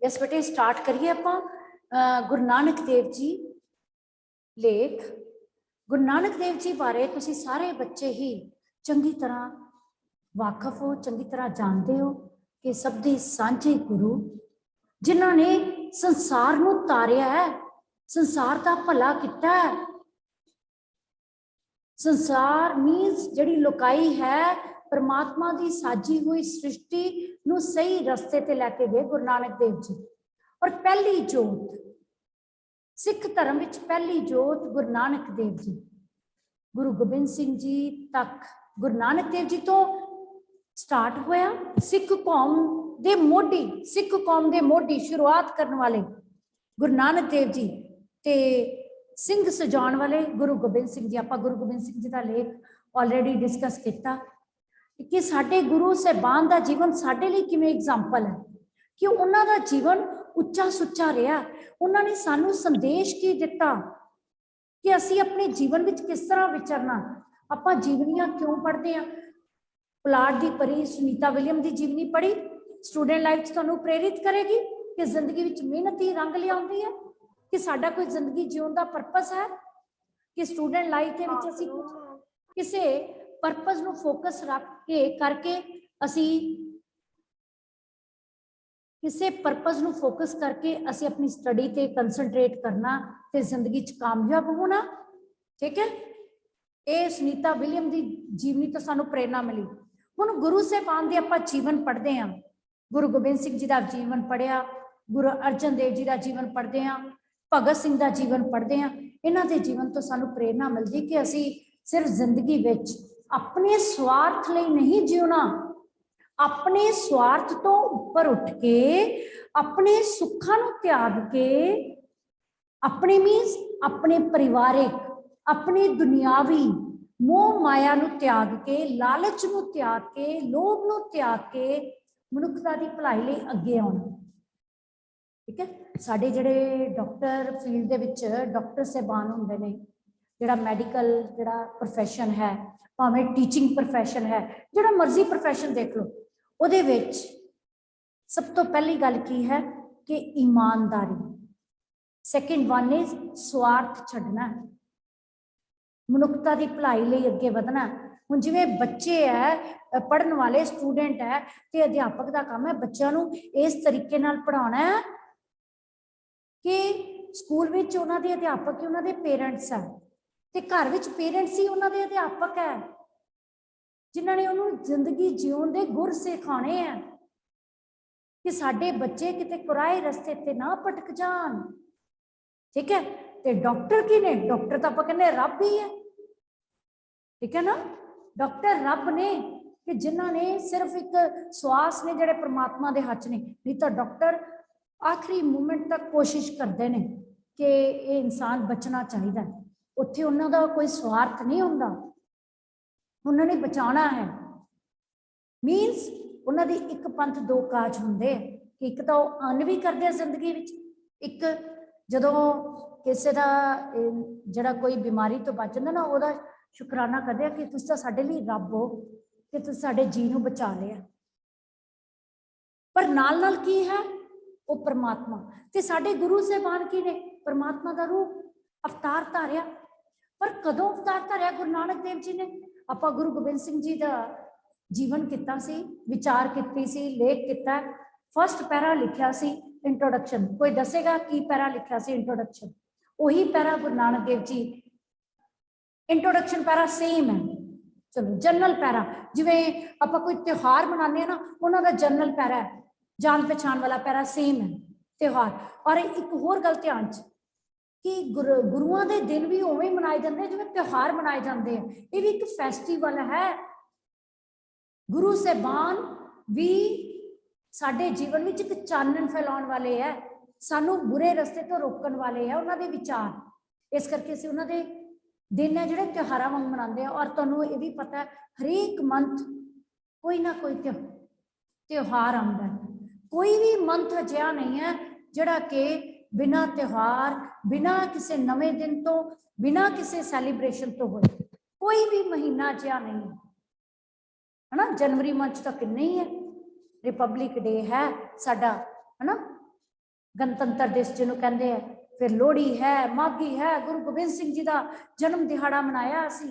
Yes बेटे start करिए आप। गुरु नानक देव जी लेख गुरु नानक देव जी बारे तुसी सारे बच्चे ही चंगी तरह वाकफ हो, चंगी तरह जानते हो कि सब दे सांझे गुरु जिन्होंने संसार नूं तारिया है, संसार का भला किया है। संसार मीन्स जिहड़ी लुकाई है परमात्मा की साजी हुई सृष्टि नूं सही रस्ते ते लैके गए गुरु नानक देव जी। और पहली जोत सिख धर्म विच पहली जोत गुरु नानक देव जी, गुरु गोबिंद सिंह जी तक गुरु नानक देव जी तो स्टार्ट होया। सिख कौम दे मोढी, सिख कौम दे मोढी शुरुआत करने वाले गुरु नानक देव जी ते सिंह सजाउण वाले गुरु गोबिंद सिंह जी। आपां गुरु गोबिंद सिंह जी का लेख ऑलरेडी डिस्कस किया कि साडे गुरु साहिबान का जीवन साडे लई किवें एग्जाम्पल है कि उन्हां दा जीवन उच्चा सुच्चा रहा। उन्होंने सानू संदेश की दिता कि असी अपने जीवन में किस तरह विचरना। आपां जीवनियां क्यों पढ़ते हैं? पुलाड़ की पढ़ी, सुनीता विलियम की जीवनी पढ़ी, स्टूडेंट लाइफ तुहानू प्रेरित करेगी कि जिंदगी में मेहनत ही रंग लियाउंदी है, कि साडा कोई जिंदगी जीवन का परपस है, कि स्टूडेंट लाइफ के विच असी किसी परपस नू फोकस रख के करके असी किसी परपस नू फोकस करके असी अपनी स्टडी ते कंसनट्रेट करना ते जिंदगी च कामयाब होना। ठीक है, ये सुनीता विलियम की जीवनी तो सानू प्रेरणा मिली। हुण गुरु साहिबान दे आपां जीवन पढ़ते हैं, गुरु गोबिंद सिंह जी का जीवन पढ़िया, गुरु अर्जन देव जी का जीवन पढ़ते हैं, भगत सिंह का जीवन पढ़ते हैं। इन्हां दे जीवन तो सानू प्रेरणा मिलती कि असी सिर्फ जिंदगी विच अपने स्वार्थ लई नहीं जीना, अपने स्वार्थ तो ऊपर उठ के अपने सुखां नूं त्याग के, अपने मीन्स अपने परिवारिक, अपने दुनियावी मोह माया नूं त्याग के, लालच नूं त्याग के, लोभ नूं त्याग के मनुखता दी भलाई लई अगे आउणा। ठीक है, साडे जिहड़े डॉक्टर फील्ड दे विच डॉक्टर साहिबान हुंदे ने, जिहड़ा मैडिकल जिहड़ा प्रोफैशन है, भावें टीचिंग प्रोफैशन है, जिहड़ा मर्जी प्रोफैशन देख लो, उहदे विच सब तो पहली गल की है कि ईमानदारी। सैकेंड वन इज स्वार्थ छड्डना, मनुखता की भलाई लई अगे वधना। हुण जिवें बच्चे है, पढ़न वाले स्टूडेंट है, तो अध्यापक का काम है बच्चों नूं इस तरीके नाल पढ़ाउणा है कि स्कूल विच उन्हां दे अध्यापक ही उन्हां दे पेरेंट्स है, ते घर विच पेरेंट्स ही उन्हां दे अध्यापक है, जिन्हां ने उन्होंने जिंदगी जीउण दे गुर सिखाने हैं कि साडे बच्चे किते कुराए रस्ते ते ना भटक जान। ठीक है, ते डॉक्टर की ने? डॉक्टर तो आपां कहने रब ही है। ठीक है ना, डॉक्टर रब ने कि जिन्हां ने सिर्फ एक श्वास ने जिहड़े परमात्मा दे हथ ने, नहीं तो डॉक्टर आखिरी मूमेंट तक कोशिश करते हैं कि ये इंसान बचना चाहिए। उत्थे उन्हां दा कोई स्वार्थ नहीं हुंदा, उन्होंने बचाना है। मीनस उन्होंने एक पंथ दो काज होंगे, एक तो अन भी करते जिंदगी में, एक जदों किसी का जड़ा कोई बीमारी तो बच जाता ना, वह शुकराना करते कि तुसीं तां साडे लई रब हो कि तुसीं साडे जी नूं बचा लिया। पर नाल नाल की है वो परमात्मा, ते साडे गुरु साहिबान की ने? परमात्मा का रूप अवतार धारिया। पर कदों अवतार धारिया गुरु नानक देव जी ने? आपां गुरु गोबिंद सिंह जी का जीवन किता सी, विचार कीती सी, लेख किता। फर्स्ट पैरा लिखिया सी इंट्रोडक्शन। कोई दसेगा की पैरा लिखिया सी इंट्रोडक्शन? उही para Guru Nanak Dev ji, introduction para same है। चलो जनरल पैरा, जिवें आपां कोई त्योहार मनाने ना, उन्हां दा जनरल पैरा है, जान पहचान वाला पैरा सेम है त्योहार। और एक होर गल ध्यान च कि गुरुआं दे दिन भी उवें मनाए जाते हैं जिवें त्योहार मनाए जाते हैं। ये भी एक फैसटिवल है। गुरु साहिबान भी साडे जीवन में एक चानन फैलाने वाले है, सानू बुरे रस्ते तो रोकने वाले है उन्होंने विचार। इस करके असीं उन्हां दे दिन है जिहड़े त्योहारां वांग मनाते हैं। और तुहानूं ये भी पता है हरेक मंथ कोई ना कोई त्योहार आंदा है। कोई भी मंथ अजिहा नहीं है जिहड़ा कि बिना त्योहार, बिना किसी नवे दिन तो, बिना किसी सैलीब्रेशन तो होए। कोई भी महीना अजिहा नहीं है ना। जनवरी मंथ तो किन्ने ही है, रिपब्लिक डे है साडा, है ना, गणतंत्र दिवस जिन्हों कहते हैं, फिर लोहड़ी है, माघी है, गुरु गोबिंद सिंह जी का जन्म दिहाड़ा मनाया असी,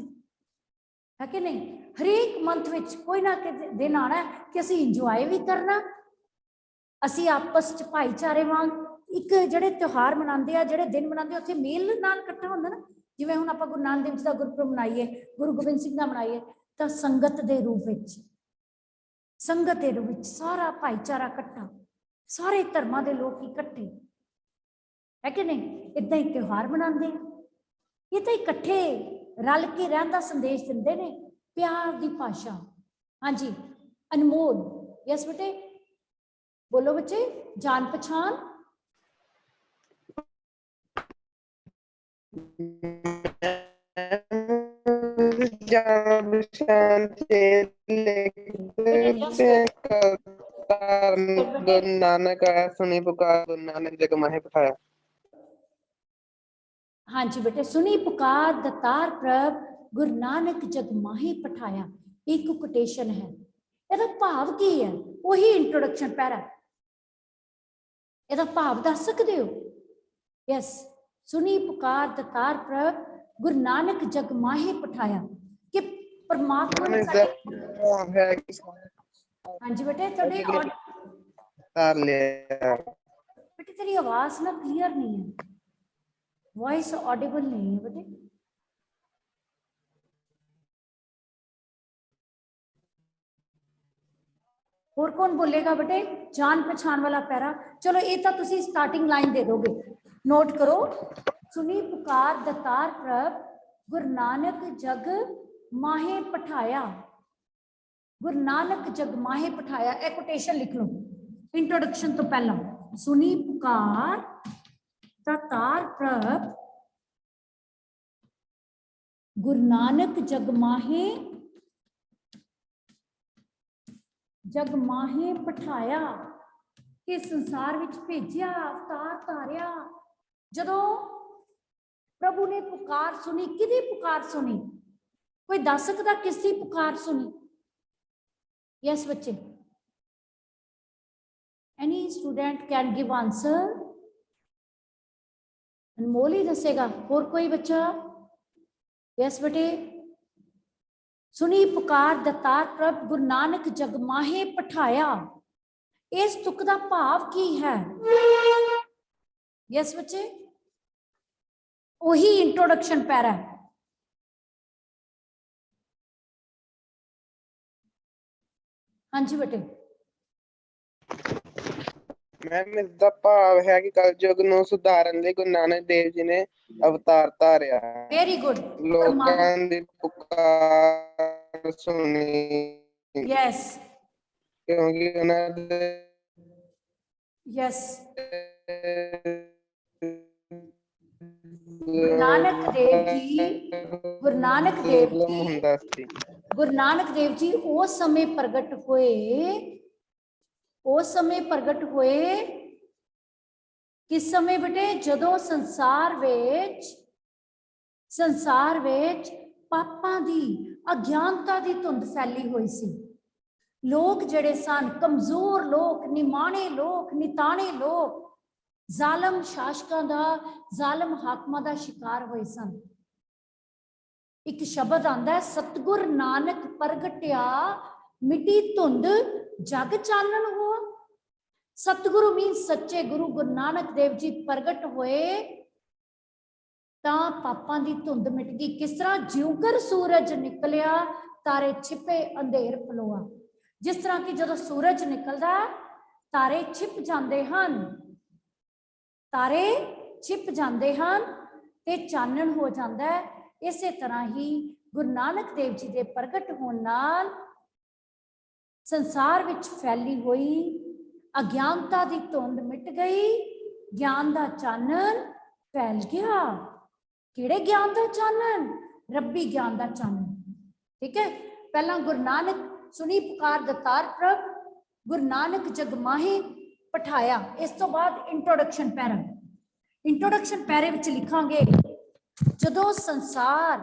है कि नहीं। हरेक मंथ में कोई ना कोई दिन आना है कि असी इंजॉय भी करना, असी आपस च भाईचारे वांग एक जिहड़े त्योहार मनाते हैं, जिहड़े दिन मनाते हैं, उत्थे मेल नाल इकट्ठा होंदा ना। जिवें हुण आपां गुरु नानक देव जी का गुरपुरब मनाइए, गुरु गोबिंद सिंह का मनाइए, तो संगत के रूप में, संगत के रूप में सारा भाईचारा इकट्ठा, सारे धर्मां दे लोग इकट्ठे, है कि नहीं। इदा ही त्योहार मनाते हैं, ये तो इकट्ठे रल के रहने का संदेश दिंदे ने, प्यार की भाषा। हाँ जी, अनमोल। यस बेटे, बोलो बच्चे, जान पहचान। गुरु नानक आया सुनी पुकार, गुरु नानक जग माहे पठाया। हाँ जी बेटे, सुनी पुकार दतार प्रभ, गुरु नानक जग माहे पठाया, एक कोटेशन है। ਇਹਦਾ भाव की है, वही इंट्रोडक्शन पैरा, ਇਹਦਾ भाव दस सकते हो। यस, सुनी पुकार दतार प्रभ, गुरु नानक जग माहे पठाया, कि परमात्मा ने साडे। हाँ जी बेटे, थोड़े बेटे तेरी आवाज ना क्लियर नहीं है, वॉइस ऑडिबल नहीं है बेटे। और कौन बोलेगा बेटे जान पहचान वाला पैरा? चलो ये तो तुसी स्टार्टिंग लाइन दे दोगे, नोट करो। सुनी पुकार दतार प्रभ, गुरु नानक जग माहे पठाया, गुरु नानक जग माहे पठाया, एक कोटेशन लिख लो इंट्रोडक्शन तो पहला। सुनी पुकार दतार प्रभ, गुरु नानक जग माहे पठाया, कि संसार विच भेजिया, अवतार धारिया। जदों प्रभु ने पुकार सुनी, किहदी पुकार सुनी? कोई दस सकदा किसदी पुकार सुनी? यस बच्चे, any student can give answer? Anmol ही दसेगा, और कोई बच्चा? यस बेटे, सुनी पुकार दतार प्रभ, गुरु नानक जग माहे पठाया, इस तुक दा भाव की है? यस बच्चे, वही इंट्रोडक्शन पैरा है। हाँ जी बेटे, मैम इसका भाव है कि कलयुग ਨੂੰ ਸੁਧਾਰਨ ਲਈ ਗੁਰੂ ਨਾਨਕ ਦੇਵ ਜੀ ਨੇ ਅਵਤਾਰ ਧਾਰਿਆ। Very good. ਲੋਕਾਂ ਦੀ ਪੁਕਾਰ ਸੁਣੀ, यस ਕਿਉਂਕਿ ਉਹਨਾਂ ਦੇ यस, गुरु नानक देव जी, गुरु नानक देव जी, ਹੁੰਦਾ ਸੀ। गुरु नानक देव जी उस समय प्रगट होए, उस समय प्रगट होए किस समय बेटे? जदों संसार विच पापां दी, अज्ञानता दी धुंध फैली हुई सी। लोग जिहड़े सन, कमजोर लोग, निमाणे लोग, निताणे लोग, जालम शासकां दा, जालम हाकमां दा शिकार होए सन। एक शब्द आंदा है, सतगुर नानक प्रगटिया, मिटी धुंध जग चानन हुआ। सतगुरु मीन सच्चे गुरु गुरु नानक देव जी प्रगट होए तां पापां दी धुंध मिट गई। किस तरह? ज्योंकर सूरज निकलिया, तारे छिपे, अंधेर पलोआ। जिस तरह कि जदों सूरज निकलदा, तारे छिप जांदे हन, तारे छिप जांदे हन ते चानन हो जांदा है। इसे तरह ही गुरु नानक देव जी के प्रगट होने नाल संसार विच फैली हुई अज्ञानता की धुंध मिट गई, ज्ञान का चानन फैल गया। किहड़े ज्ञान का चानन? रब्बी ज्ञान का चानन। ठीक है, पहला गुरु नानक सुनी पुकार दतार प्रभ, गुरु नानक जग माहे पठाया। इस तो बाद इंट्रोडक्शन पैरा, इंट्रोडक्शन पैरे विच लिखांगे, जदों संसार,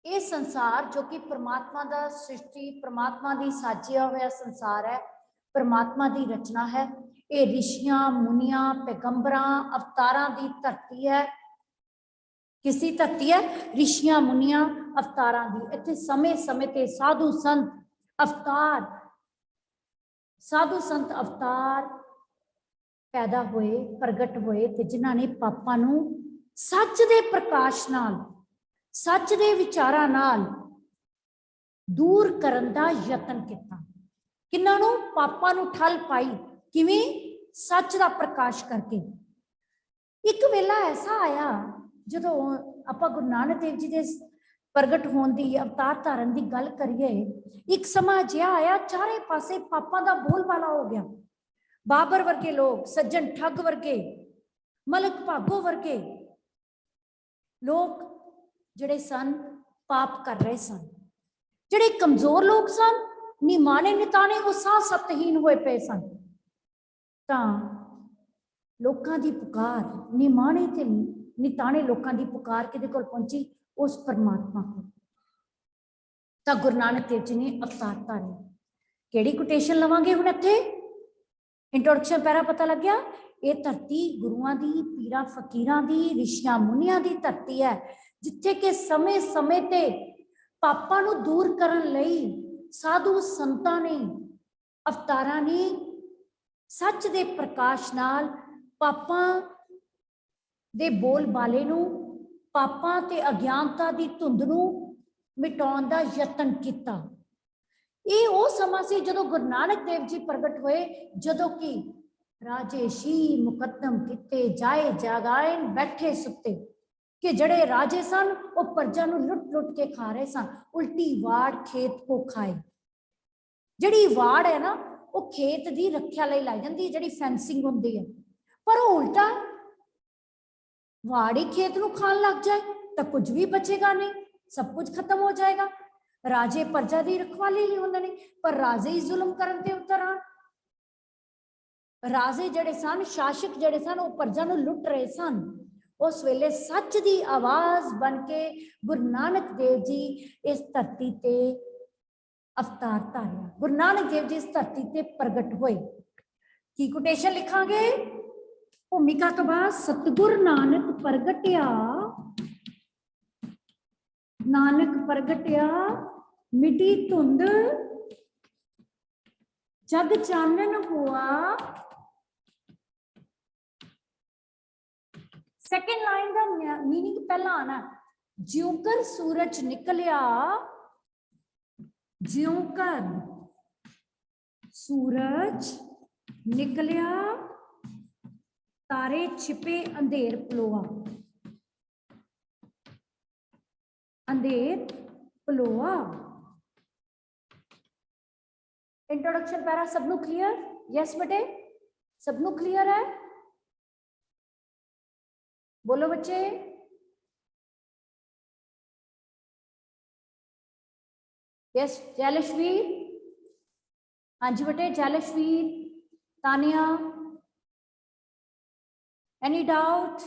ये संसार जो कि परमात्मा का सृष्टि, परमात्मा की साजिया हुआ संसार है, परमात्मा की रचना है, ये ऋषियां मुनियां पैगंबरां अवतारां दी धरती है। किसकी धरती है? ऋषियां मुनियां अवतारां दी। इत्थे समय समय ते साधु संत अवतार, साधु संत अवतार पैदा होए, प्रगट होए, ते जिन्हां ने पापां नूं सच दे प्रकाश नाल, सच दे विचारां नाल दूर करन दा यतन किया। किन्हां नूं? पापां नूं ठल पाई। किवें? सच दा प्रकाश करके। एक वेला ऐसा आया जदों आपां गुरु नानक देव जी दे प्रगट होण दी, अवतार धारण की गल करिए, एक समा जिहा आया चारे पासे पापां दा बोलबाला हो गया। बाबर वर्गे लोग, सज्जन ठग वर्गे, मलक भागो वर्गे लोग जिहड़े सन पाप कर रहे सन। जिहड़े कमजोर लोग सन, निमाणे निताणे, वो साह सतहीन होए पे सन। तां लोकां दी पुकार, निमाणे ते निताणे लोकां दी पुकार किहदे कोल पहुंची? उस परमात्मा को। तां गुरु नानक देव जी ने अवतार धारे। किहड़ी कोटेशन लवांगे हुण इत्थे? इंट्रोडक्शन पैरा पता लग गया। ये धरती गुरुआं दी, पीरां फकीरां दी, ऋषियां मुनियां दी धरती है, जिथे के समय समय ते पापां नूं दूर करन लई साधु संतां ने, अवतारां ने सच दे प्रकाश नाल पापां दे बोल बाले नूं, पापां ते अज्ञानता दी धुंध नूं मिटाउण दा यतन कीता। ये वो समा सी जदों गुरु नानक देव जी प्रगट होए, जदों कि राजे शी मुकद्दम किते जाए जागाए बैठे सुते, कि जड़े राजे सन वो प्रजा नूं लुट लुट के खा रहे सन। उल्टी वाड़ खेत को खाए। जिहड़ी वाड़ है ना, वो खेत दी रखिया लई लाई जांदी, जिहड़ी फेंसिंग हुंदी है, पर वो उल्टा वाड़ ही खेत नूं खाण लग जाए तो कुछ भी बचेगा नहीं, सब कुछ खत्म हो जाएगा। राजे प्रजा दी रखवाली नहीं हुंदे ने, पर राजे ही जुल्म करन ते उतर आण। राजे जड़े सन, शासक जड़े सन, वो प्रजा नूं लुट रहे सन। उस वेले सच दी आवाज बन के गुरु नानक देव जी इस धरती ते अवतार धारिया। गुरु नानक देव जी इस धरती ते प्रगट होए। की कोटेशन लिखांगे? भूमिका तो बाद सतगुर नानक प्रगटिया, नानक प्रगटिया मिटी धुंध जग चानन हुआ। सेकेंड लाइन का मीनिंग पहला आना, ज्योंकर सूरज निकलिया, ज्योंकर सूरज निकलिया, तारे छिपे अंधेर पलोआ। अंधेर पलोआ। इंट्रोडक्शन पैरा सबनू क्लियर? यस बेटे, सबनू क्लियर है? बोलो बच्चे। यस जयलक्ष्मी, हाँ जी बेटे, जयलक्ष्मी, तानिया, एनी डाउट?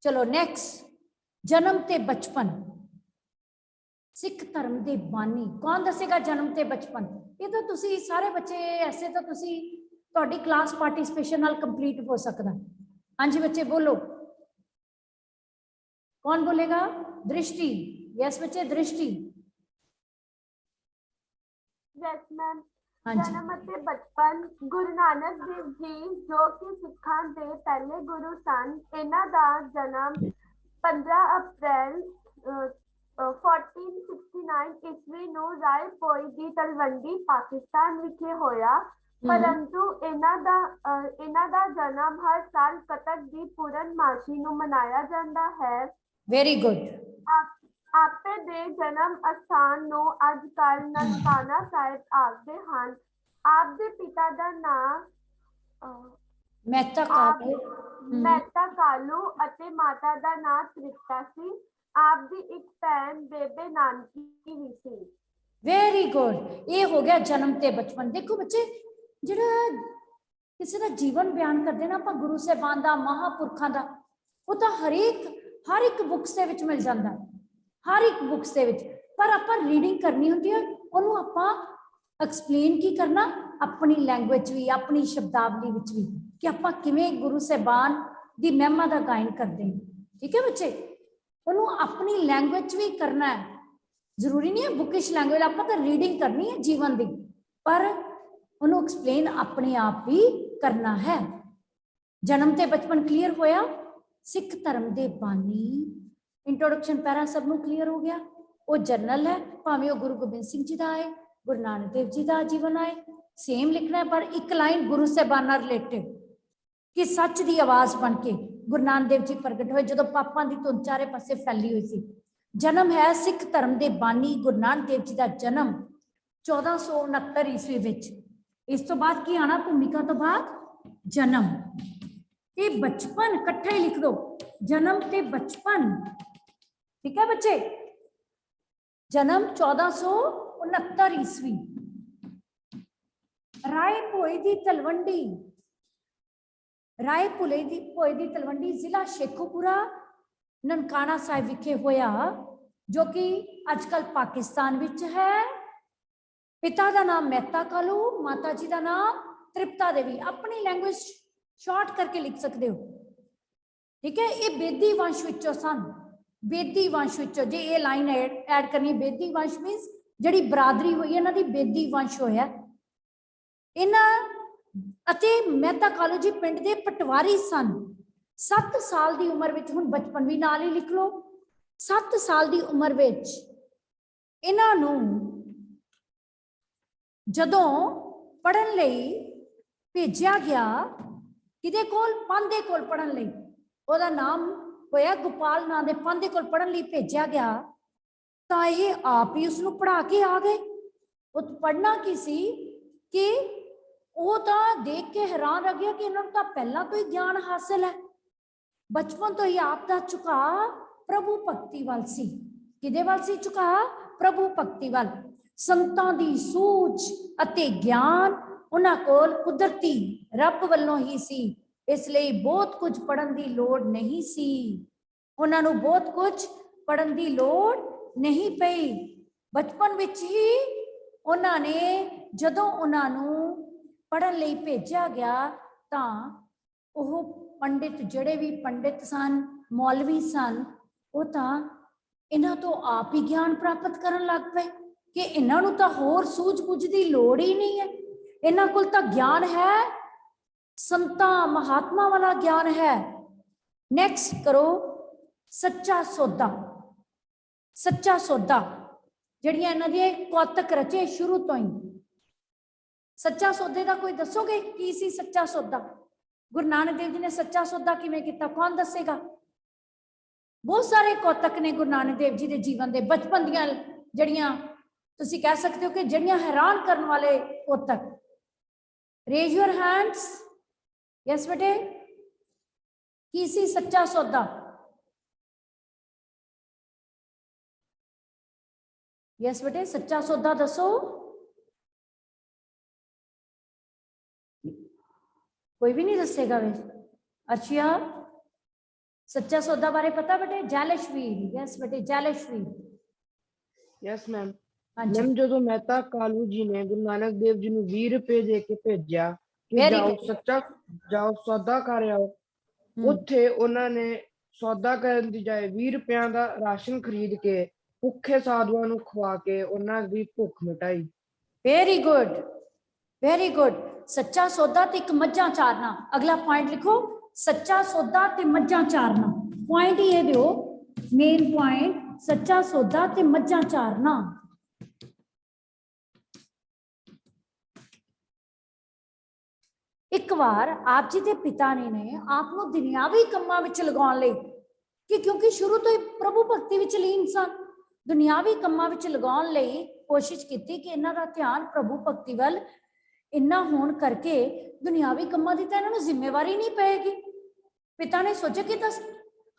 चलो नेक्स्ट, जन्म ते बचपन। सिख धर्म के बानी कौन दसेगा? जन्म ते बचपन। ये तो तुसी सारे बच्चे ऐसे तो तुसी तुहाडी क्लास पार्टिसिपेशन नाल कंप्लीट हो सकदा। हाँ जी बच्चे बोलो, कौन बोलेगा? दृष्टि। यस बच्चे, दृष्टि। Yes ma'am. हाँ जी। जन्म ਅਤੇ बचपन गुरु नानक देव जी जो कि सिखां दे पहले गुरु सन, इन्हां दा जन्म 15 अप्रैल 1469 ईस्वी ਨੂੰ ਰਾਏ ਭੋਇ ਦੀ ਤਲਵੰਡੀ ਪਾਕਿਸਤਾਨ ਵਿਖੇ ਹੋਇਆ। परंतु इन्हां दा जन्म हर साल कतक ਦੀ ਪੂਰਨਮਾਸ਼ੀ ਨੂੰ ਮਨਾਇਆ ਜਾਂਦਾ ਹੈ। Very good. आपे दे जन्म अस्थान ਨੂੰ ਅੱਜ ਕੱਲ ਨਨਕਾਣਾ ਸਾਹਿਬ ਆਖਦੇ ਹਨ। ਆਪ ਦੇ ਪਿਤਾ ਦਾ ਨਾਮ ਮਹਿਤਾ ਕਾਲੂ, ਮਹਿਤਾ ਕਾਲੂ ਅਤੇ ਮਾਤਾ ਦਾ ਨਾਮ ਤ੍ਰਿਪਤਾ ਸੀ। आप दी एक भैन बेबे नानकी भी सी। Very good. ये हो गया जन्म ते बचपन। देखो बच्चे, जिहड़ा किसी का जीवन बयान करते ना आप गुरु साहिबान दा, महापुरखों दा, वो तो हर एक बुक्स दे विच मिल जाता, हर एक बुक्स दे विच। पर आप रीडिंग करनी होंदी है, उन्होंने आप एक्सप्लेन की करना, अपनी लैंग्वेज भी, अपनी शब्दावली विच भी, कि आपां किवें गुरु साहिबान दी महिमा दा गायन करते हैं। ठीक है बच्चे, उन्होंने अपनी लैंग्वेज भी करना है, जरूरी नहीं है बुकिश लैंग्वेज, आप तो रीडिंग करनी है जीवन की, पर उन्होंने एक्सप्लेन अपने आप भी करना है। जन्म ते बचपन क्लीयर होया, सिख धर्म दे बानी, इंट्रोडक्शन पैरा सब नूं क्लीयर हो गया। वो जर्नल है, भावें वो गुरु गोबिंद सिंह जी का आए, गुरु नानक देव जी का जीवन आए, सेम लिखना है, पर एक लाइन गुरु साहिबान रिलेटिव, कि सच की आवाज बन के गुरु नानक देव जी प्रगट हुए जो पापां की धुंध चारे पासे फैली हुई सी। जन्म है सिख धर्म के बानी गुरु नानक देव जी का जन्म 1469 ईस्वी विच। इस तो बाद की आना, भूमिका तो बाद जन्म ते बचपन, इकट्ठा ही लिख दो, जन्म ते बचपन। ठीक है बच्चे, जन्म 1469 ईस्वी। राय भोए दी तलवंडी, राय भोए दी तलवंडी जिला शेखोपुरा ननकाना साहिब विखे होया, जो कि अजकल पाकिस्तान विच है। पिता का नाम मेहता कालू, माता जी का नाम तृप्ता देवी। अपनी लैंग्वेज शॉर्ट करके लिख सकते हो। ठीक है, ये बेदी वंश विचों सन, बेदी वंश विचों जे ये लाइन ऐड करनी, बेदी वंश मीनस जिहड़ी बरादरी हुई है इन्हां दी बेदी वंश होया। इन्हां अते मेहता कालू जी पिंड दे पटवारी सन। 7 साल की उम्र विच, हुण बचपन भी नाल ही लिख लो, 7 साल की उम्र विच इन्हां नूं जदों पढ़न लई भेजिया गया, किदे कोल, पांधे कोल पढ़न लई, ओहदा नाम होया गोपाल नाम दे पांधे कोल पढ़न लई भेजिया गया, तां ये आप ही उसनूं पढ़ा के आ गए। वो पढ़ना की सी कि वो तां देख के हैरान रह गया कि इन्होंने तां पहला तो ही ज्ञान हासिल है, बचपन तो ही आप दा झुका प्रभु भक्ति वाल सी। किदे वाल सी झुका? प्रभु भक्ति वाल। संतां दी सूझ अते ज्ञान उन्हां कोल कुदरती रब वल्लों ही सी, इसलिए बहुत कुछ पढ़न की लोड़ नहीं सी। उन्हां नूं बहुत कुछ पढ़न की लोड़ नहीं पई। बचपन विच ही उन्हां ने जदों उन्हां नूं पढ़न लई भेजिया गया तां ओह पंडित, जिहड़े भी पंडित सन, मौलवी सन, वो तां इन्हां तो आप ही ज्ञान प्राप्त करन लग पे कि इन्हां नूं तां होर सूझ बूझ की लोड़ ही नहीं है। इन्हां कोल तां ज्ञान है, संतां महात्मा वाला ज्ञान है। नेक्स्ट करो सच्चा सौदा। सच्चा सौदा जिहड़ियां इन्हां दे कौतक रचे शुरू तो ही। सच्चा सौदे का कोई दसोगे की सी सच्चा सौदा? गुरु नानक देव जी ने सच्चा सौदा किवें कीता, कौन दसेगा? बहुत सारे कौतक ने गुरु नानक देव जी के जीवन के, बचपन दियां जड़ियां तुसीं कह सकते हो कि जड़ियां हैरान करने वाले कौतक। Raise your hands. यस बेटे, की सी सच्चा सौदा? यस बेटे, सच्चा सौदा दसो। कोई भी नहीं दसेगा वे। अर्शिया, सच्चा सौदा बारे पता बेटे? जैलशवीर। यस बेटे, जैलशवीर। Yes ma'am. ਹਾਂਜੀ मैम जो मेहता कालू जी ने गुरु नानक देव जी ਨੂੰ 20 ਰੁਪਏ ਦੇ ਕੇ ਭੇਜਿਆ ਕਿ Very ਜਾਓ good. ਸੱਚਾ ਜਾਓ ਸੌਦਾ ਕਰ ਆਓ, ਉੱਥੇ ਉਹਨਾਂ ਨੇ ਸੌਦਾ ਕਰਨ ਦੀ ਜਾਏ 20 ਰੁਪਿਆਂ ਦਾ ਰਾਸ਼ਨ ਖਰੀਦ ਕੇ ਭੁੱਖੇ ਸਾਧੂਆਂ ਨੂੰ ਖਵਾ ਕੇ ਉਹਨਾਂ ਦੀ ਭੁੱਖ ਮਿਟਾਈ। Very good, very good. Sacha Sauda ते एक मज्जां चारना। अगला पॉइंट लिखो, सच्चा सौदा ते मज्जां चारना। पॉइंट ये दियो, मेन पॉइंट, सच्चा सौदा ते मज्जां चारना। एक बार आप जी के पिता ने आप नूं दुनियावी कम्मां विच लगाउण लई, कि क्योंकि शुरू तो ही प्रभु भक्ति विच लीन सन, दुनियावी कम्मां विच लगाउण लई कोशिश की कि इन्हां दा ध्यान प्रभु भक्ति वल इन्ना होण करके दुनियावी कम्मां दी तां इन्हां नूं जिम्मेवारी नहीं पेगी। पिता ने सोचा कि तां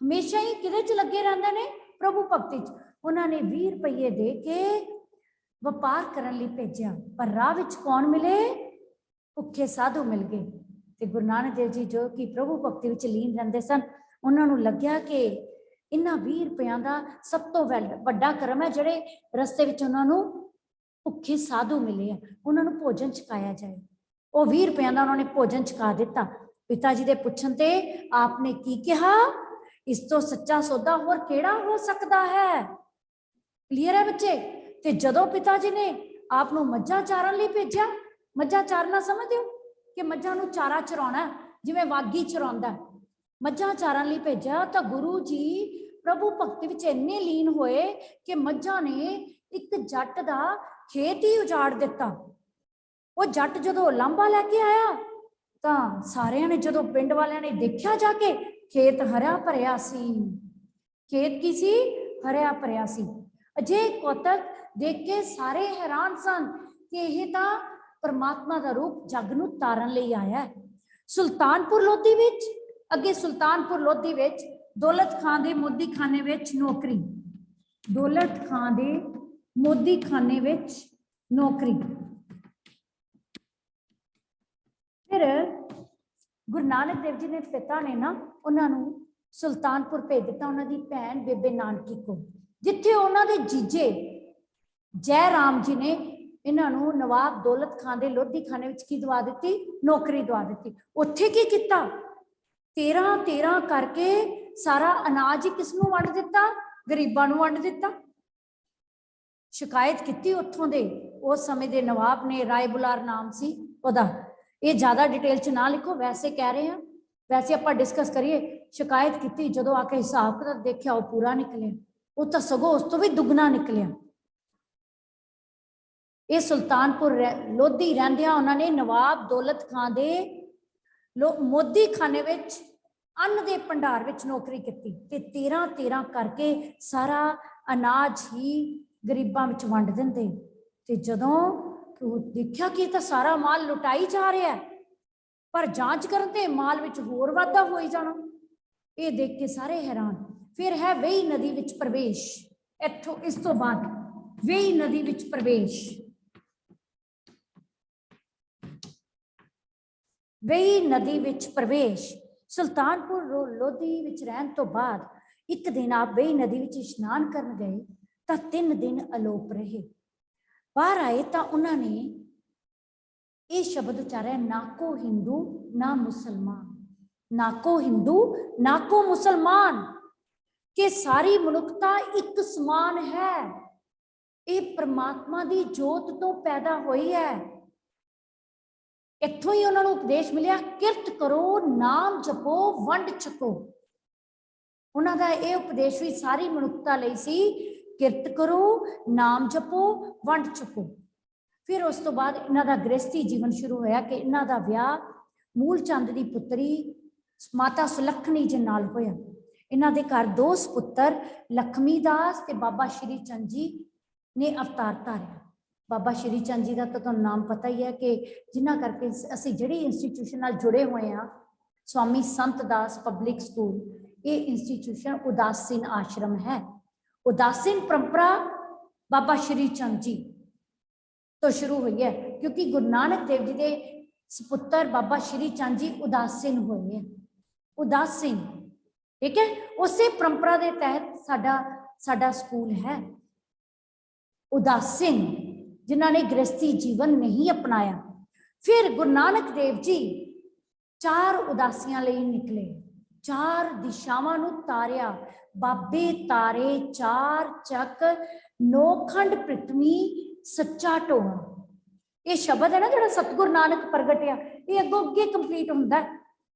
हमेशा ही किहदे च लगे रहिंदे ने? प्रभु भक्ति च। उन्होंने 20 रुपये दे के व्यापार करन लई भेजिया, पर राह विच कौन मिले? भुखे साधु मिल गए। ते गुरु नानक देव जी जो कि प्रभु भक्ति विच लीन रहंदे सन, उन्होंने लग्या कि इन्हां 20 रुपयां दा सब तो वड्डा कर्म है जिहड़े रस्ते विच उन्हां नूं ਭੁੱਖੇ ਸਾਧੂ ਮਿਲੇ ਆ, ਉਹਨਾਂ ਨੂੰ ਭੋਜਨ ਛਕਾਇਆ ਜਾਏ। ਉਹ 20 ਰੁਪਏ ਦਾ ਉਹਨਾਂ ਨੇ ਭੋਜਨ ਛਕਾ ਦਿੱਤਾ। ਪਿਤਾ ਜੀ ਦੇ ਪੁੱਛਣ ਤੇ ਆਪਨੇ ਕੀ ਕਿਹਾ, ਇਸ ਤੋਂ ਸੱਚਾ ਸੌਦਾ ਹੋਰ ਕਿਹੜਾ ਹੋ ਸਕਦਾ ਹੈ। ਕਲੀਅਰ ਹੈ ਬੱਚੇ। ਤੇ ਜਦੋਂ ਪਿਤਾ ਜੀ ਨੇ ਆਪ ਨੂੰ ਮੱਝਾਂ ਚਾਰਨ ਲਈ ਭੇਜਿਆ, ਮੱਝਾਂ ਚਾਰਨਾ ਸਮਝਦੇ ਹੋ ਕਿ ਮੱਝਾਂ ਨੂੰ ਚਾਰਾ ਚਰਾਉਣਾ, ਜਿਵੇਂ ਵਾਗੀ ਚਰਾਉਂਦਾ, ਮੱਝਾਂ ਚਾਰਨ ਲਈ ਭੇਜਿਆ, ਤਾਂ ਗੁਰੂ ਜੀ ਪ੍ਰਭੂ ਭਗਤੀ ਵਿੱਚ ਇੰਨੇ ਲੀਨ ਹੋਏ ਕਿ ਮੱਝਾਂ ਨੇ ਇੱਕ ਜੱਟ ਦਾ ਖੇਤ ਹੀ ਉਜਾੜ ਦਿੱਤਾ। ਉਹ ਜੱਟ ਜਦੋਂ ਲਾਂਭਾ ਲੈ ਕੇ ਆਇਆ ਤਾਂ ਸਾਰਿਆਂ ਨੇ, ਜਦੋਂ ਪਿੰਡ ਵਾਲਿਆਂ ਨੇ ਦੇਖਿਆ ਜਾ ਕੇ, ਖੇਤ ਹਰਿਆ ਭਰਿਆ ਸੀ। ਖੇਤ ਕੀ ਸੀ? ਹਰਿਆ ਭਰਿਆ ਸੀ। ਅਜੇ ਕੌਤਕ ਦੇਖ ਕੇ ਸਾਰੇ ਹੈਰਾਨ ਸਨ ਕਿ ਇਹ ਤਾਂ ਪਰਮਾਤਮਾ ਦਾ ਰੂਪ ਜਗ ਨੂੰ ਤਾਰਨ ਲਈ ਆਇਆ ਹੈ। ਸੁਲਤਾਨਪੁਰ ਲੋਧੀ ਵਿੱਚ, ਅੱਗੇ ਸੁਲਤਾਨਪੁਰ ਲੋਧੀ ਵਿੱਚ ਦੌਲਤ ਖਾਂ ਦੇ ਮੋਦੀਖਾਨੇ ਵਿੱਚ ਨੌਕਰੀ, ਦੌਲਤ ਖਾਂ ਦੇ ਮੋਦੀਖਾਨੇ ਵਿੱਚ ਨੌਕਰੀ। ਫਿਰ ਗੁਰੂ ਨਾਨਕ ਦੇਵ ਜੀ ਨੇ ਪਿਤਾ ਨੇ ਨਾ ਉਹਨਾਂ ਨੂੰ ਸੁਲਤਾਨਪੁਰ ਭੇਜ ਦਿੱਤਾ, ਉਹਨਾਂ ਦੀ ਭੈਣ ਬੇਬੇ ਨਾਨਕੀ ਕੋਲ, ਜਿੱਥੇ ਉਹਨਾਂ ਦੇ ਜੀਜੇ ਜੈ ਰਾਮ ਜੀ ਨੇ ਇਹਨਾਂ ਨੂੰ ਨਵਾਬ ਦੌਲਤ ਖਾਂ ਦੇ ਲੋਧੀ ਖਾਨੇ ਵਿੱਚ ਕੀ ਦਵਾ ਦਿੱਤੀ? ਨੌਕਰੀ ਦਵਾ ਦਿੱਤੀ। ਉੱਥੇ ਕੀ ਕੀਤਾ? 13 ਕਰਕੇ ਸਾਰਾ ਅਨਾਜ ਹੀ ਕਿਸ ਨੂੰ ਵੰਡ ਦਿੱਤਾ? ਗਰੀਬਾਂ ਨੂੰ ਵੰਡ ਦਿੱਤਾ। ਸ਼ਿਕਾਇਤ ਕੀਤੀ ਉੱਥੋਂ ਦੇ ਉਸ ਸਮੇਂ ਦੇ ਨਵਾਬ ਨੇ, ਰਾਏ ਬੁਲਾਰ ਨਾਮ ਸੀ ਉਹਦਾ। ਇਹ ਜ਼ਿਆਦਾ ਡਿਟੇਲ ਚ ਨਾ ਲਿਖੋ, ਵੈਸੇ ਕਹਿ ਰਹੇ ਹਾਂ, ਵੈਸੇ ਆਪਾਂ ਡਿਸਕਸ ਕਰੀਏ। ਸ਼ਿਕਾਇਤ ਕੀਤੀ, ਜਦੋਂ ਆ ਕੇ ਹਿਸਾਬ ਕਿਤਾਬ ਦੇਖਿਆ ਉਹ ਪੂਰਾ ਨਿਕਲਿਆ, ਉਹ ਤਾਂ ਸਗੋਂ ਉਸ ਤੋਂ ਵੀ ਦੁੱਗਣਾ ਨਿਕਲਿਆ। ਇਹ ਸੁਲਤਾਨਪੁਰ ਲੋਧੀ ਰਹਿੰਦਿਆਂ ਉਹਨਾਂ ਨੇ ਨਵਾਬ ਦੌਲਤ ਖਾਂ ਦੇ ਮੋਦੀ ਖਾਨੇ ਵਿੱਚ ਅੰਨ ਦੇ ਭੰਡਾਰ ਵਿੱਚ ਨੌਕਰੀ ਕੀਤੀ ਤੇ 13 ਕਰਕੇ ਸਾਰਾ ਅਨਾਜ ਹੀ ਗਰੀਬਾਂ ਵਿੱਚ ਵੰਡ ਦਿੰਦੇ। ਤੇ ਜਦੋਂ ਦੇਖਿਆ ਕਿ ਤਾਂ ਸਾਰਾ ਮਾਲ ਲੁਟਾਈ ਜਾ ਰਿਹਾ ਹੈ, ਪਰ ਜਾਂਚ ਕਰਨ ਤੇ ਮਾਲ ਵਿੱਚ ਹੋਰ ਵਾਧਾ ਹੋਈ ਜਾਣਾ। ਇਹ ਦੇਖ ਕੇ ਸਾਰੇ ਹੈਰਾਨ। ਫਿਰ ਹੈ ਵੇਈ ਨਦੀ ਵਿੱਚ ਪ੍ਰਵੇਸ਼। ਇੱਥੋਂ ਇਸ ਤੋਂ ਬਾਅਦ ਵੇਈ ਨਦੀ ਵਿੱਚ ਪ੍ਰਵੇਸ਼। ਵੇਈ ਨਦੀ ਵਿੱਚ ਪ੍ਰਵੇਸ਼। ਸੁਲਤਾਨਪੁਰ ਲੋਧੀ ਵਿੱਚ ਰਹਿਣ ਤੋਂ ਬਾਅਦ ਇੱਕ ਦਿਨ ਆਪ ਵੇਈ ਨਦੀ ਵਿੱਚ ਇਸ਼ਨਾਨ ਕਰਨ ਗਏ ਤਾਂ 3 ਦਿਨ ਅਲੋਪ ਰਹੇ। ਬਾਹਰ ਆਏ ਤਾਂ ਉਹਨਾਂ ਨੇ ਇਹ ਸ਼ਬਦ ਉਚਾਰਿਆ, ਨਾਕੋ ਹਿੰਦੂ ਨਾ ਮੁਸਲਮਾਨ, ਨਾਕੋ ਹਿੰਦੂ ਨਾਕੋ ਮੁਸਲਮਾਨ, ਕਿ ਸਾਰੀ ਮਨੁੱਖਤਾ ਇੱਕ ਸਮਾਨ ਹੈ। ਇਹ ਪ੍ਰਮਾਤਮਾ ਦੀ ਜੋਤ ਤੋਂ ਪੈਦਾ ਹੋਈ ਹੈ। ਇੱਥੋਂ ਹੀ ਉਹਨਾਂ ਨੂੰ ਉਪਦੇਸ਼ ਮਿਲਿਆ, ਕਿਰਤ ਕਰੋ, ਨਾਮ ਜਪੋ, ਵੰਡ ਛਕੋ। ਉਹਨਾਂ ਦਾ ਇਹ ਉਪਦੇਸ਼ ਵੀ ਸਾਰੀ ਮਨੁੱਖਤਾ ਲਈ ਸੀ, ਕਿਰਤ ਕਰੋ, ਨਾਮ ਜਪੋ, ਵੰਡ ਛਕੋ। ਫਿਰ ਉਸ ਤੋਂ ਬਾਅਦ ਇਹਨਾਂ ਦਾ ਗ੍ਰਸਤੀ ਜੀਵਨ ਸ਼ੁਰੂ ਹੋਇਆ ਕਿ ਇਹਨਾਂ ਦਾ ਵਿਆਹ ਮੂਲ ਚੰਦ ਦੀ ਪੁੱਤਰੀ ਮਾਤਾ ਸੁਲੱਖਣੀ ਜੀ ਨਾਲ ਹੋਇਆ। ਇਹਨਾਂ ਦੇ ਘਰ 2 ਸਪੁੱਤਰ ਲਖਮੀ ਦਾਸ ਤੇ ਬਾਬਾ ਸ਼੍ਰੀ ਚੰਦ ਜੀ ਨੇ ਅਵਤਾਰ ਧਾਰਿਆ। ਬਾਬਾ ਸ਼੍ਰੀ ਚੰਦ ਜੀ ਦਾ ਤਾਂ ਤੁਹਾਨੂੰ ਨਾਮ ਪਤਾ ਹੀ ਹੈ ਕਿ ਜਿਨ੍ਹਾਂ ਕਰਕੇ ਅਸੀਂ ਜਿਹੜੀ ਇੰਸਟੀਟਿਊਸ਼ਨ ਨਾਲ ਜੁੜੇ ਹੋਏ ਹਾਂ, ਸਵਾਮੀ ਸੰਤ ਦਾਸ ਪਬਲਿਕ ਸਕੂਲ, ਇਹ ਇੰਸਟੀਟਿਊਸ਼ਨ ਉਦਾਸੀਨ ਆਸ਼ਰਮ ਹੈ। ਉਦਾਸੀਨ ਪਰੰਪਰਾ ਬਾਬਾ ਸ਼੍ਰੀ ਚੰਦ ਜੀ ਤੋਂ ਸ਼ੁਰੂ ਹੋਈ ਹੈ, ਕਿਉਂਕਿ ਗੁਰੂ ਨਾਨਕ ਦੇਵ ਜੀ ਦੇ ਸਪੁੱਤਰ ਬਾਬਾ ਸ਼੍ਰੀ ਚੰਦ ਜੀ ਉਦਾਸੀਨ ਹੋਏ ਹੈ। ਉਦਾਸੀਨ, ਠੀਕ ਹੈ, ਉਸੇ ਪਰੰਪਰਾ ਦੇ ਤਹਿਤ ਸਾਡਾ ਸਕੂਲ ਹੈ। ਉਦਾਸੀਨ ਜਿਨ੍ਹਾਂ ਨੇ ਗ੍ਰਸਤੀ ਜੀਵਨ ਨਹੀਂ ਅਪਣਾਇਆ। ਫਿਰ ਗੁਰੂ ਨਾਨਕ ਦੇਵ ਜੀ 4 ਉਦਾਸੀਆਂ ਲਈ ਨਿਕਲੇ, 4 ਦਿਸ਼ਾਵਾਂ ਨੂੰ ਤਾਰਿਆ। ਬਾਬੇ ਤਾਰੇ 4 ਚੱਕ, 9 ਖੰਡ ਪ੍ਰਿਥਵੀ, ਸੱਚਾ ਢੋਆ। ਇਹ ਸ਼ਬਦ ਹੈ ਨਾ ਜਿਹੜਾ ਸਤਿਗੁਰੂ ਨਾਨਕ ਪ੍ਰਗਟਿਆ, ਇਹ ਅੱਗੇ ਕੰਪਲੀਟ ਹੁੰਦਾ।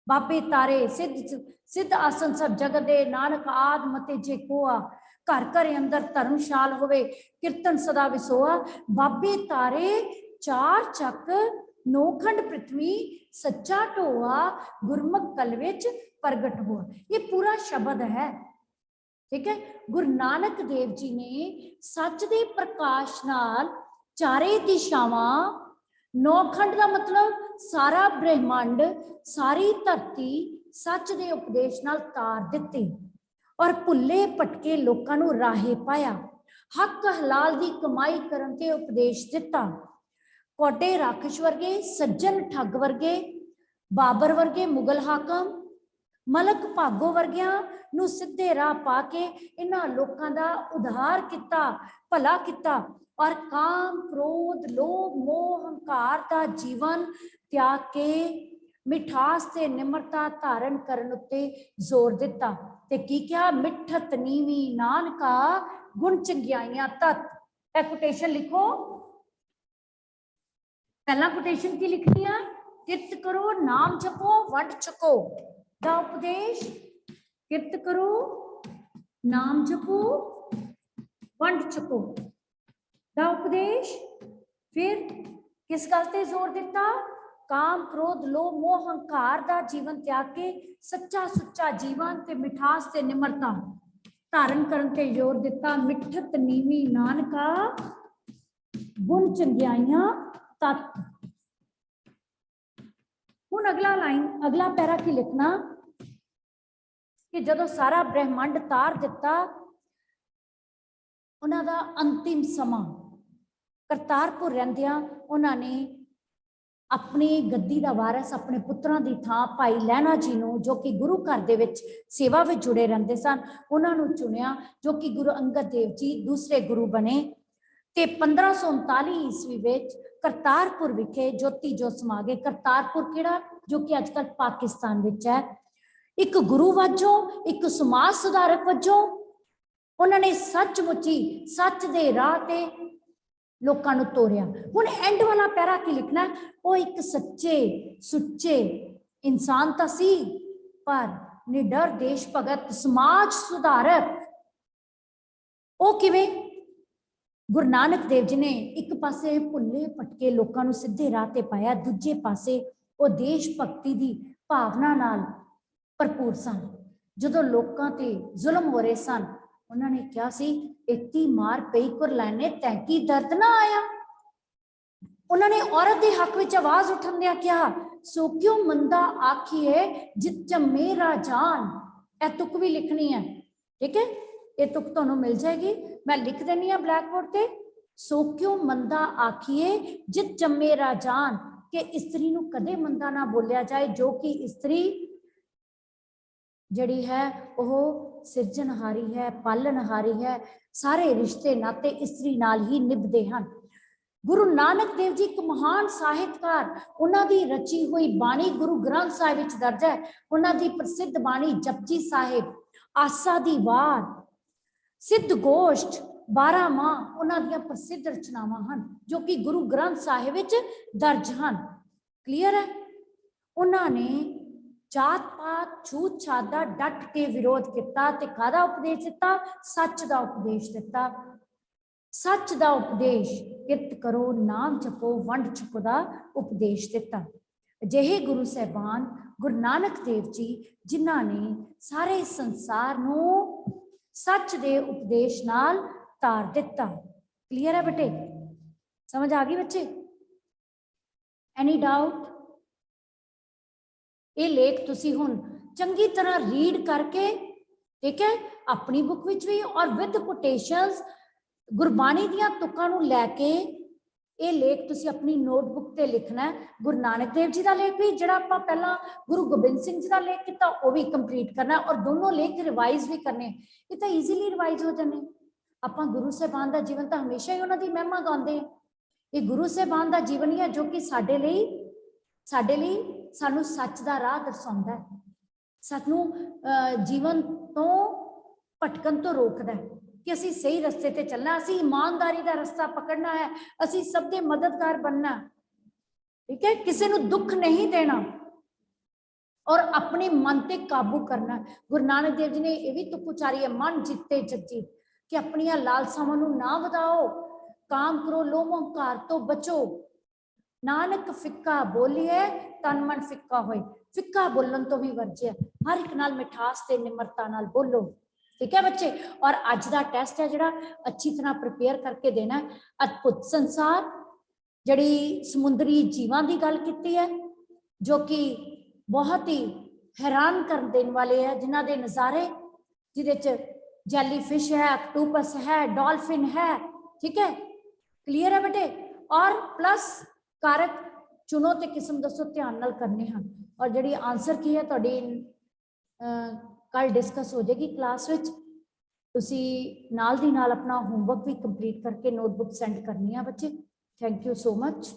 ਬਾਬੇ ਤਾਰੇ, ਸਿੱਧ ਆਸਨ ਸਭ ਜਗਤ ਦੇ, ਨਾਨਕ ਆਦ ਮਤੇ ਜੇ ਕੋਆ, ਘਰ ਘਰ ਅੰਦਰ ਧਰਮਸ਼ਾਲ ਹੋਵੇ, ਕੀਰਤਨ ਸਦਾ ਵਿਸੋਆ। ਬਾਬੇ ਤਾਰੇ 4 ਚੱਕ, 9 ਖੰਡ ਪ੍ਰਿਥਵੀ, ਸੱਚਾ ਢੋਆ, ਗੁਰਮੁਖ ਕਲ ਵਿੱਚ ਪ੍ਰਗਟ ਹੋਆ। ਇਹ ਪੂਰਾ ਸ਼ਬਦ ਹੈ, ਠੀਕ ਹੈ। ਗੁਰੂ ਨਾਨਕ ਦੇਵ ਜੀ ਨੇ ਸੱਚ ਦੇ ਪ੍ਰਕਾਸ਼ ਨਾਲ 4 ਦਿਸ਼ਾਵਾਂ, 9 ਖੰਡ ਦਾ ਮਤਲਬ ਸਾਰਾ ਬ੍ਰਹਿਮੰਡ, ਸਾਰੀ ਧਰਤੀ ਸੱਚ ਦੇ ਉਪਦੇਸ਼ ਨਾਲ ਤਾਰ ਦਿੱਤੀ ਔਰ ਭੁੱਲੇ ਭਟਕੇ ਲੋਕਾਂ ਨੂੰ ਰਾਹੇ ਪਾਇਆ। ਹੱਕ ਹਲਾਲ ਦੀ ਕਮਾਈ ਕਰਨ ਤੇ ਉਪਦੇਸ਼ ਦਿੱਤਾ। ਕੋਟੇ ਰਾਖਸ਼ ਵਰਗੇ, ਸੱਜਣ ਠੱਗ ਵਰਗੇ, ਬਾਬਰ ਵਰਗੇ ਮੁਗਲ ਹਾਕਮ, ਮਲਕ ਭਾਗੋ ਵਰਗਿਆਂ ਨੂੰ ਸਿੱਧੇ ਰਾਹ ਪਾ ਕੇ ਇਹਨਾਂ ਲੋਕਾਂ ਦਾ ਉਧਾਰ ਕੀਤਾ, ਭਲਾ ਕੀਤਾ ਔਰ ਕਾਮ ਕ੍ਰੋਧ ਲੋਭ ਮੋਹ ਹੰਕਾਰ ਦਾ ਜੀਵਨ ਤਿਆਗ ਕੇ ਮਿਠਾਸ ਤੇ ਨਿਮਰਤਾ ਧਾਰਨ ਕਰਨ ਉੱਤੇ ਜ਼ੋਰ ਦਿੱਤਾ। ਤੇ ਕੀ ਕਿਹਾ? ਮਿੱਠਤ ਨੀਵੀਂ ਨਾਨਕਾ ਗੁਣ ਚੰਗਿਆਈਆਂ ਤਤ। ਇਹ ਕੋਟੇਸ਼ਨ ਲਿਖੋ। पहला कोटेशन की लिखनी है? किरत करो नाम जपो वंड चुको दा उपदेश। किरत करो नाम जपो वंड चुको दा उपदेश। फिर किस गल ते जोर दिता? काम क्रोध लोभ मोह हंकार दा जीवन त्याग के सच्चा सुच्चा जीवन ते मिठास ते निमरता धारण करन ते जोर दिता। मिठत नीवी नानका गुण चंगियाइयां तत्। हुण अगला लाइन, अगला पैरा की लिखना कि जदों सारा ब्रह्मंड तार दिता, उन्हां दा अंतिम समा करतारपुर रहिंदियां उन्होंने अपनी गद्दी दा वारिस अपने पुत्रां दी थां भाई लहना जी नूं, जो कि गुरु घर दे विच सेवा विच जुड़े रहंदे सन, उन्हां नूं चुनिया, जो कि गुरु अंगद देव जी दूसरे गुरु बने। ते 1539 ईस्वी विच करतारपुर विखे ज्योति जोत समा गए। करतारपुर किहड़ा? जो कि अजकल पाकिस्तान विच है। एक गुरु वजों, एक समाज सुधारक वजों उन्होंने सचमुची सच दे राह ते लोकां नूं तोरिया। हुण एंड वाला पैरा की लिखना? वो एक सच्चे सुच्चे इंसान तां सी, पर निडर देश भगत समाज सुधारक। वो किवें? गुरु नानक देव जी ने एक पासे भुल्ले भटके लोगों को सीधे राह ते पाया, दूजे पासे वो देश भगती की भावना नाल भरपूर सन। जदों लोगों ते जुल्म हो रहे सन, उन्होंने कहा सी इत्ती मार पई कुरलाने तैंकी दर्द ना आया। उन्होंने औरत के हक में आवाज उठांदियां कहा, सो क्यों मंदा आखिए जित जम्मे राजान। यह तुक भी लिखनी है, ठीक है? ये तुक तुहानूं मिल जाएगी, मैं लिख देनी है ब्लैक बोर्ड पे। सो क्यों मंदा आखिए जित जम्मे राजान, कि स्त्री नूं कदे मंदा ना बोलिया जाए, जो कि स्त्री जड़ी है वह सिरजनहारी है, पालनहारी है। सारे रिश्ते नाते स्त्री नाल ही निभदे हन। गुरु नानक देव जी एक महान साहित्यकार, उन्हां दी रची हुई बाणी गुरु ग्रंथ साहिब विच दर्ज है। उन्हां दी प्रसिद्ध बाणी जपजी साहिब, आसा दी वार, सिद्ध गोष्ठ, 12 माह उन्हां दी प्रसिद्ध रचनावां हन, जो कि गुरु ग्रंथ साहिब विच दर्ज हन। क्लीयर है? उन्होंने जात पात छूत छात दा डट के विरोध किया ते काहदा उपदेश दिता? सच दा उपदेश दिता। सच दा उपदेश, किरत करो नाम जपो वंड चुको दा उपदेश दिता। अजिहे गुरु साहबान गुरु नानक देव जी, जिन्हां ने सारे संसार नूं सच दे उपदेश नाल तार दिता। क्लियर है बेटे? समझ आ गई बच्चे? Any doubt? ये लेख तुसी हुण चंगी तरह रीड करके, ठीक है, अपनी बुक विच भी और विद कोटेशंस गुरबाणी दियां तुकां नूं लैके ये लेख तुसी अपनी नोटबुक ते लिखना है। गुरु नानक देव जी का लेख भी जिहड़ा आपां पहला गुरु गोबिंद सिंह जी का लेख किया वो भी कंप्लीट करना है, और दोनों लेख रिवाइज भी करने। ये तो ईजीली रिवाइज हो जाने। आपां गुरु साहबान का जीवन तो हमेशा ही उन्होंने महिमा गाते हैं। ये गुरु साहबान का जीवन ही है जो कि साडे लई सानू सच का राह दर्शाता है, सानू जीवन तो भटकन तो रोकता है कि असी सही रस्ते ते चलना, असी ईमानदारी का रास्ता पकड़ना है, असी सब दे मददगार बनना, ठीक है, किसी को दुख नहीं देना और अपने मन पे काबू करना। गुरु नानक देव जी ने यह भी तुक उचारी है, मन जीते जजी, कि अपनिया लालसावां नूं ना वधाओ, काम करो, लोभ हंकार तो बचो। नानक फिक्का बोलिए तन मन फिक्का होए। फिक्का बोलन तो भी वर्जिया, हर एक नाल मिठास ते निमरता नाल बोलो। ठीक है बच्चे? और अज का टेस्ट है जिहड़ा अच्छी तरह प्रिपेयर करके देना है। अद्भुत संसार, जिहड़ी समुद्री जीवां की गल कीती है, जो कि बहुत ही हैरान कर देने वाले है, जिन्हां दे नज़ारे, जिहदे च जैली फिश है, ऑक्टोपस है, डॉल्फिन है। ठीक है, क्लीयर है बेटे? और प्लस कारक चुनो ते किस्म दसो, ध्यान नाल करने हैं। और जिहड़ी आंसर की है तुहाडी ਕੱਲ ਡਿਸਕਸ ਹੋ ਜਾਏਗੀ ਕਲਾਸ ਵਿੱਚ। ਤੁਸੀਂ ਨਾਲ ਦੀ ਨਾਲ ਆਪਣਾ ਹੋਮਵਰਕ ਵੀ ਕੰਪਲੀਟ ਕਰਕੇ ਨੋਟਬੁੱਕ ਸੈਂਡ ਕਰਨੀ ਆ ਬੱਚੇ। Thank you so much.